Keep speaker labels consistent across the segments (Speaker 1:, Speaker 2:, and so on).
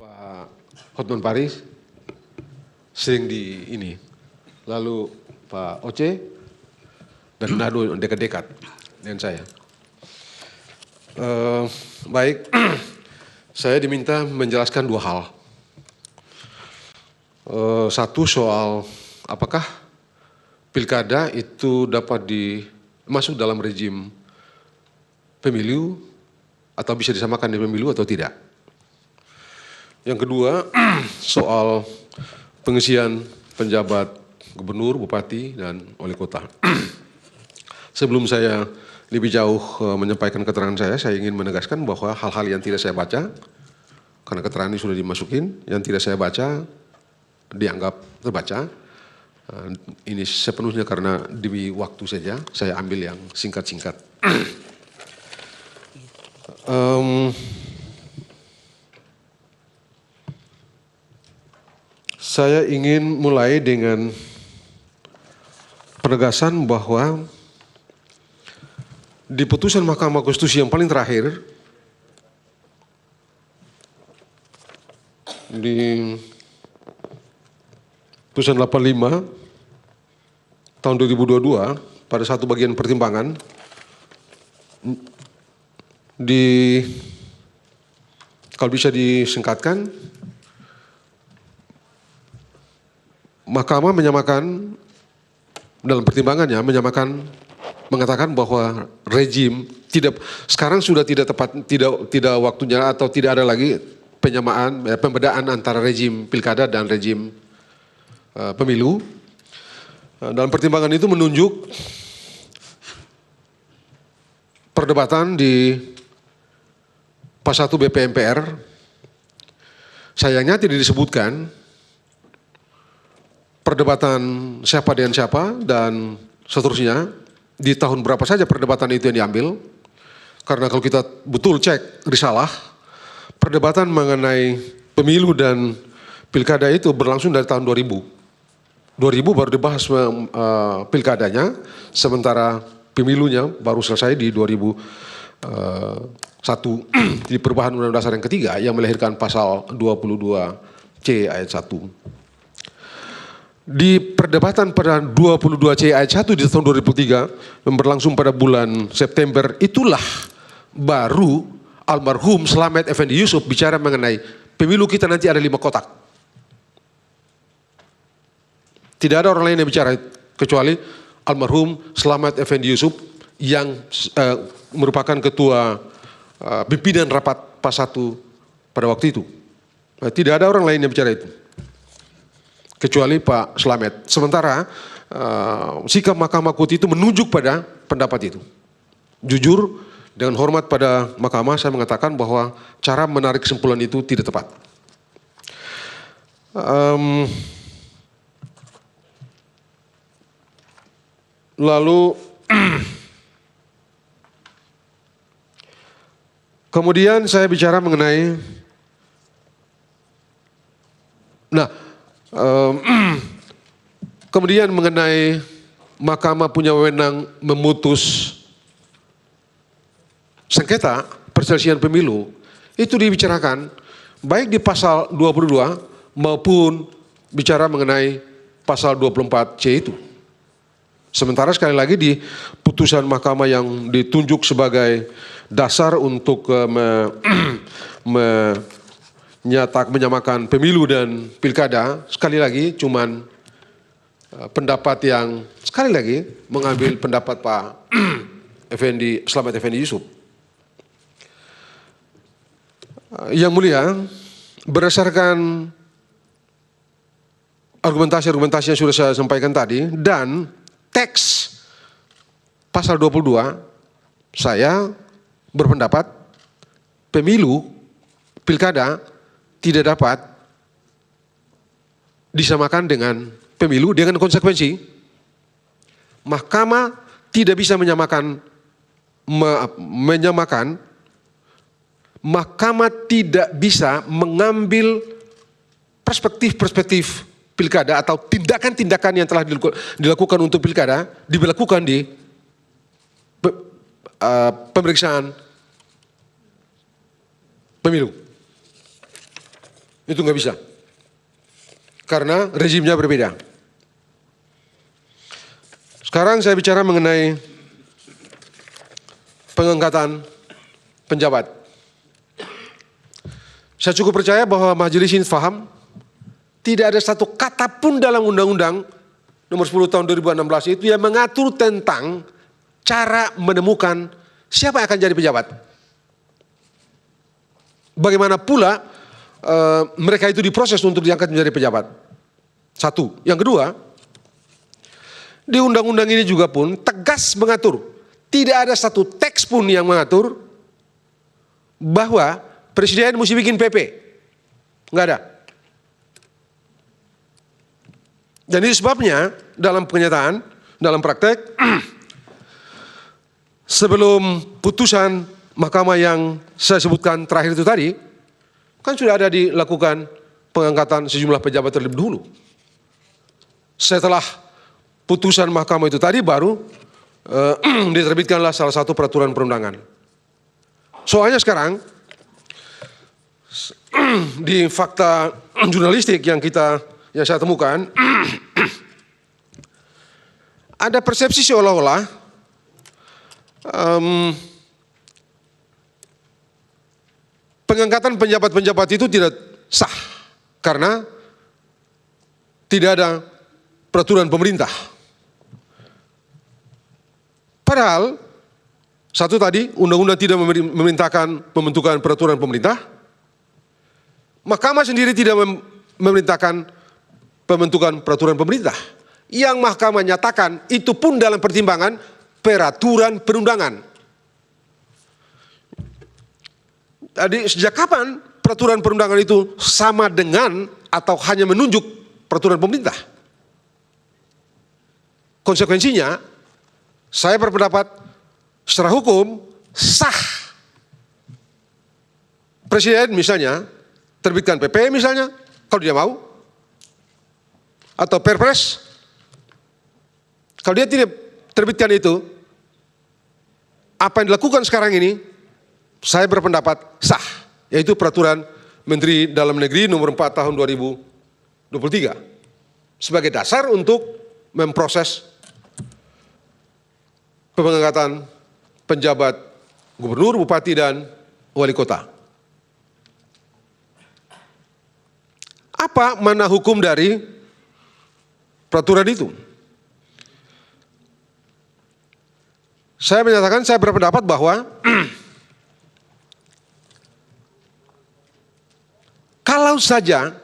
Speaker 1: Pak Hotman Paris sering di ini, lalu Pak Oce dan Nado dekat-dekat dengan saya. Baik, saya diminta menjelaskan dua hal. Satu soal apakah pilkada itu dapat masuk dalam rejim pemilu atau bisa disamakan dengan pemilu atau tidak. Yang kedua soal pengisian penjabat gubernur, bupati, dan wali kota. Sebelum saya lebih jauh menyampaikan keterangan saya ingin menegaskan bahwa hal-hal yang tidak saya baca, karena keterangan ini sudah dimasukin, yang tidak saya baca dianggap terbaca. Ini sepenuhnya karena demi waktu saja, saya ambil yang singkat-singkat. Saya ingin mulai dengan penegasan bahwa di putusan Mahkamah Konstitusi yang paling terakhir, di putusan 85 tahun 2022 pada satu bagian pertimbangan, kalau bisa disingkatkan, Mahkamah menyamakan dalam pertimbangannya mengatakan bahwa rejim sekarang sudah tidak tepat, tidak waktunya atau tidak ada lagi pembedaan antara rejim pilkada dan rejim pemilu. Dalam pertimbangan itu menunjuk perdebatan di Pas 1 BP MPR, sayangnya tidak disebutkan perdebatan siapa dengan siapa dan seterusnya, di tahun berapa saja perdebatan itu yang diambil. Karena kalau kita betul cek risalah, perdebatan mengenai pemilu dan pilkada itu berlangsung dari tahun 2000. 2000 baru dibahas pilkadanya, sementara pemilunya baru selesai di 2001 di perubahan Undang-Undang Dasar yang ketiga yang melahirkan pasal 22C ayat 1. Di perdebatan pada 22C ayat 1 di tahun 2003 yang berlangsung pada bulan September, itulah baru almarhum Slamet Effendi Yusuf bicara mengenai pemilu kita nanti ada 5 kotak. Tidak ada orang lain yang bicara kecuali almarhum Slamet Effendi Yusuf yang merupakan ketua pimpinan rapat Pas 1 pada waktu itu. Tidak ada orang lain yang bicara itu kecuali Pak Slamet. Sementara sikap Mahkamah Konstitusi itu menunjuk pada pendapat itu. Jujur, dengan hormat pada Mahkamah, saya mengatakan bahwa cara menarik kesimpulan itu tidak tepat. Lalu kemudian saya bicara mengenai, kemudian mengenai Mahkamah punya wewenang memutus sengketa perselisihan pemilu, itu dibicarakan baik di pasal 22 maupun bicara mengenai pasal 24C itu. Sementara sekali lagi di putusan Mahkamah yang ditunjuk sebagai dasar untuk menyamakan pemilu dan pilkada, sekali lagi cuman pendapat yang sekali lagi mengambil pendapat Pak Slamet Effendi Yusuf. Yang mulia, berdasarkan argumentasi yang sudah saya sampaikan tadi dan teks pasal 22, saya berpendapat pemilu, pilkada tidak dapat disamakan dengan pemilu dengan konsekuensi Mahkamah tidak bisa menyamakan, Mahkamah tidak bisa mengambil perspektif pilkada atau tindakan-tindakan yang telah dilakukan untuk pilkada dilakukan di pemeriksaan pemilu. Itu nggak bisa. Karena rezimnya berbeda. Sekarang saya bicara mengenai pengangkatan penjabat. Saya cukup percaya bahwa majelis ini paham, tidak ada satu kata pun dalam Undang-Undang nomor 10 tahun 2016 itu yang mengatur tentang cara menemukan siapa yang akan jadi pejabat. Bagaimana pula mereka itu diproses untuk diangkat menjadi pejabat. Satu. Yang kedua, di undang-undang ini juga pun tegas mengatur, tidak ada satu teks pun yang mengatur bahwa presiden mesti bikin PP. Enggak ada. Dan itu sebabnya dalam kenyataan, dalam praktek, sebelum putusan mahkamah yang saya sebutkan terakhir itu tadi, kan sudah ada dilakukan pengangkatan sejumlah pejabat terlebih dahulu. Setelah putusan mahkamah itu tadi baru diterbitkanlah salah satu peraturan perundangan. Soalnya sekarang di fakta jurnalistik yang saya temukan ada persepsi seolah-olah pengangkatan penjabat-penjabat itu tidak sah karena tidak ada peraturan pemerintah. Padahal satu tadi undang-undang tidak memerintahkan pembentukan peraturan pemerintah. Mahkamah sendiri tidak memerintahkan pembentukan peraturan pemerintah. Yang mahkamah nyatakan itu pun dalam pertimbangan peraturan perundangan. Jadi sejak kapan peraturan perundangan itu sama dengan atau hanya menunjuk peraturan pemerintah? Konsekuensinya, saya berpendapat secara hukum sah. Presiden misalnya terbitkan PP misalnya, kalau dia mau, atau Perpres, kalau dia tidak terbitkan itu, apa yang dilakukan sekarang ini, saya berpendapat sah, yaitu peraturan Menteri Dalam Negeri nomor 4 tahun 2023 sebagai dasar untuk memproses pengangkatan penjabat gubernur, bupati, dan wali kota. Apa mana hukum dari peraturan itu? Saya menyatakan, saya berpendapat bahwa kalau saja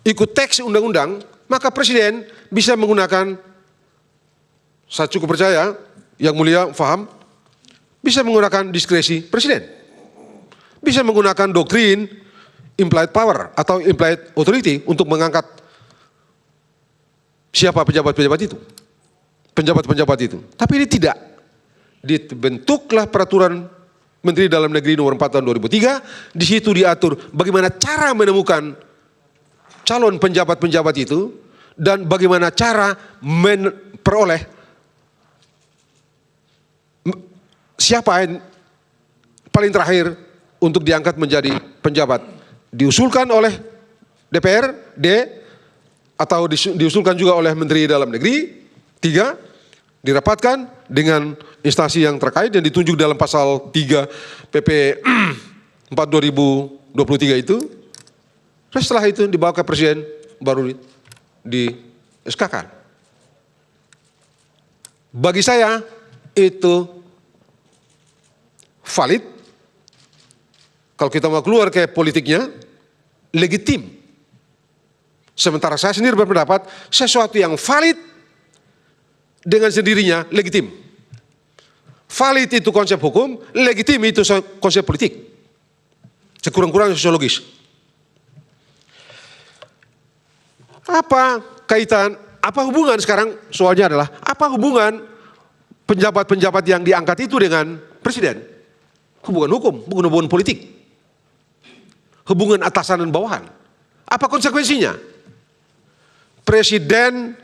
Speaker 1: ikut teks undang-undang, maka presiden bisa menggunakan, saya cukup percaya, yang mulia faham, bisa menggunakan diskresi presiden. Bisa menggunakan doktrin implied power atau implied authority untuk mengangkat siapa pejabat-pejabat itu. Penjabat-penjabat itu. Tapi ini tidak. Dibentuklah peraturan Menteri Dalam Negeri nomor 4 tahun 2003, di situ diatur bagaimana cara menemukan calon penjabat-penjabat itu dan bagaimana cara memperoleh siapa yang paling terakhir untuk diangkat menjadi penjabat. Diusulkan oleh DPRD atau diusulkan juga oleh Menteri Dalam Negeri. 3, dirapatkan dengan instansi yang terkait dan ditunjuk dalam pasal 3 PP 4 2023 itu. Setelah itu dibawa ke presiden baru di SK-kan. Bagi saya itu valid. Kalau kita mau keluar ke politiknya, legitim. Sementara saya sendiri berpendapat sesuatu yang valid dengan sendirinya legitim. Valid itu konsep hukum, legitim itu konsep politik. Sekurang-kurangnya sosiologis. Apa kaitan, apa hubungan sekarang soalnya adalah, apa hubungan penjabat-penjabat yang diangkat itu dengan presiden? Hubungan hukum, bukan hubungan politik. Hubungan atasan dan bawahan. Apa konsekuensinya? Presiden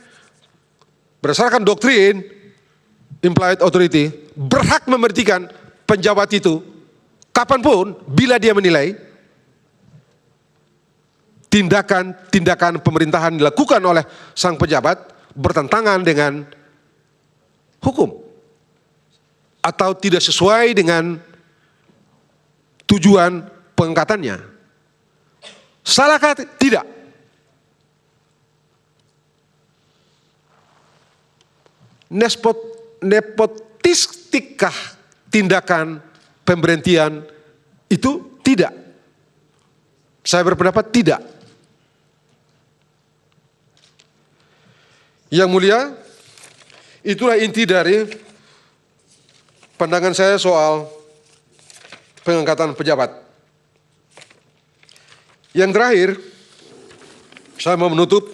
Speaker 1: berdasarkan doktrin implied authority berhak memberhentikan penjabat itu kapanpun bila dia menilai tindakan pemerintahan dilakukan oleh sang pejabat bertentangan dengan hukum atau tidak sesuai dengan tujuan pengangkatannya. Salahkah? Tidak. Nepotistikkah tindakan pemberhentian itu? Tidak. Saya berpendapat tidak. Yang mulia, itulah inti dari pandangan saya soal pengangkatan pejabat. Yang terakhir, saya mau menutup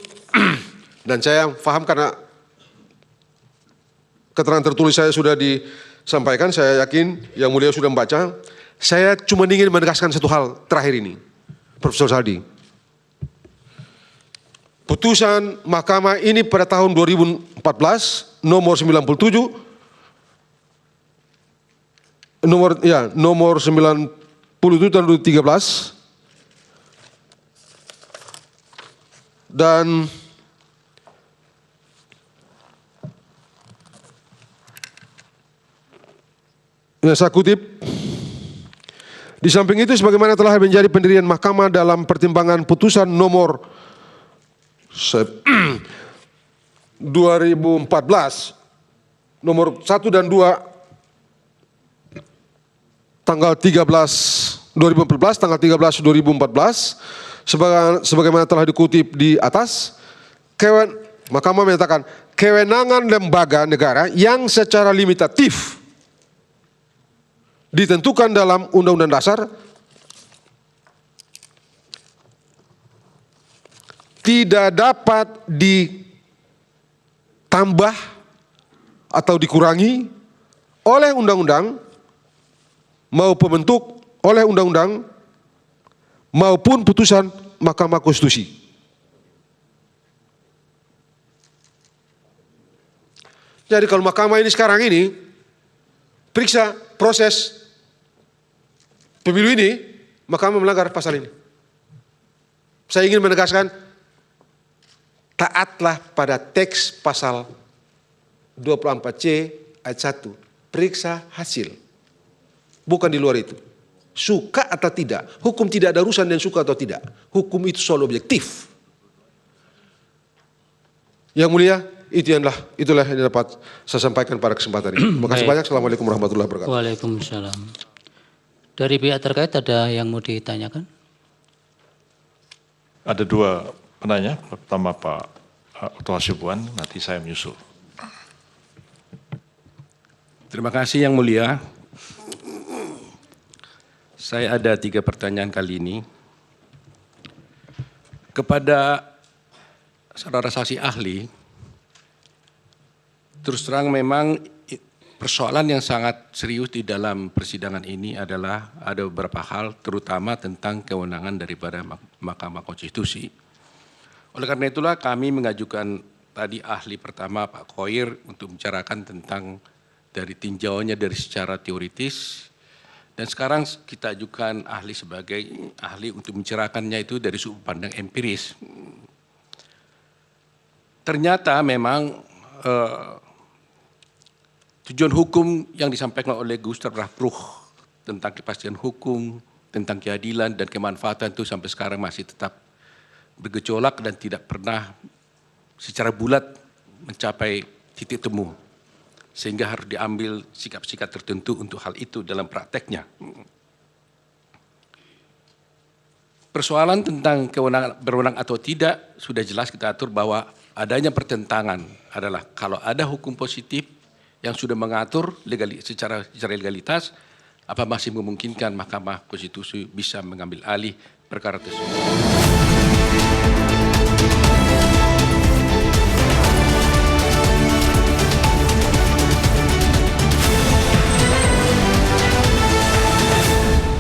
Speaker 1: dan saya paham karena keterangan tertulis saya sudah disampaikan, saya yakin yang mulia sudah membaca. Saya cuma ingin menegaskan satu hal terakhir ini, Profesor Saldi. Putusan mahkamah ini pada tahun 2014 nomor 97 nomor 97 tahun 2013 dan saya kutip, di samping itu sebagaimana telah menjadi pendirian mahkamah dalam pertimbangan putusan nomor 2014 nomor 1 dan 2 tanggal 13 2014 tanggal 13 2014 sebagaimana telah dikutip di atas, mahkamah menyatakan kewenangan lembaga negara yang secara limitatif ditentukan dalam Undang-Undang Dasar tidak dapat ditambah atau dikurangi oleh undang-undang maupun bentuk oleh undang-undang maupun putusan Mahkamah Konstitusi. Jadi kalau mahkamah ini sekarang ini periksa proses pemilu ini, mahkamah melanggar pasal ini. Saya ingin menegaskan, taatlah pada teks pasal 24C ayat 1, periksa hasil. Bukan di luar itu. Suka atau tidak, hukum tidak ada urusan dengan suka atau tidak. Hukum itu selalu objektif. Yang mulia, itulah yang dapat saya sampaikan pada kesempatan ini. Terima kasih banyak. Assalamualaikum warahmatullahi wabarakatuh.
Speaker 2: Waalaikumsalam. Dari pihak terkait ada yang mau ditanyakan?
Speaker 3: Ada dua penanya. Pertama Pak Oto Hasibuan, nanti saya menyusul.
Speaker 4: Terima kasih Yang Mulia. Saya ada 3 pertanyaan kali ini. Kepada saudara saksi ahli, terus terang memang persoalan yang sangat serius di dalam persidangan ini adalah ada beberapa hal, terutama tentang kewenangan daripada Mahkamah Konstitusi. Oleh karena itulah kami mengajukan tadi ahli pertama Pak Khoir untuk membicarakan tentang dari tinjauannya dari secara teoritis, dan sekarang kita ajukan ahli sebagai ahli untuk membicarakannya itu dari sudut pandang empiris. Ternyata memang tujuan hukum yang disampaikan oleh Gustav Rahbruch tentang kepastian hukum, tentang keadilan dan kemanfaatan itu sampai sekarang masih tetap bergejolak dan tidak pernah secara bulat mencapai titik temu. Sehingga harus diambil sikap-sikap tertentu untuk hal itu dalam prakteknya. Persoalan tentang kewenangan berwenang atau tidak sudah jelas kita atur bahwa adanya pertentangan adalah kalau ada hukum positif yang sudah mengatur secara legalitas, apa masih memungkinkan Mahkamah Konstitusi bisa mengambil alih perkara tersebut.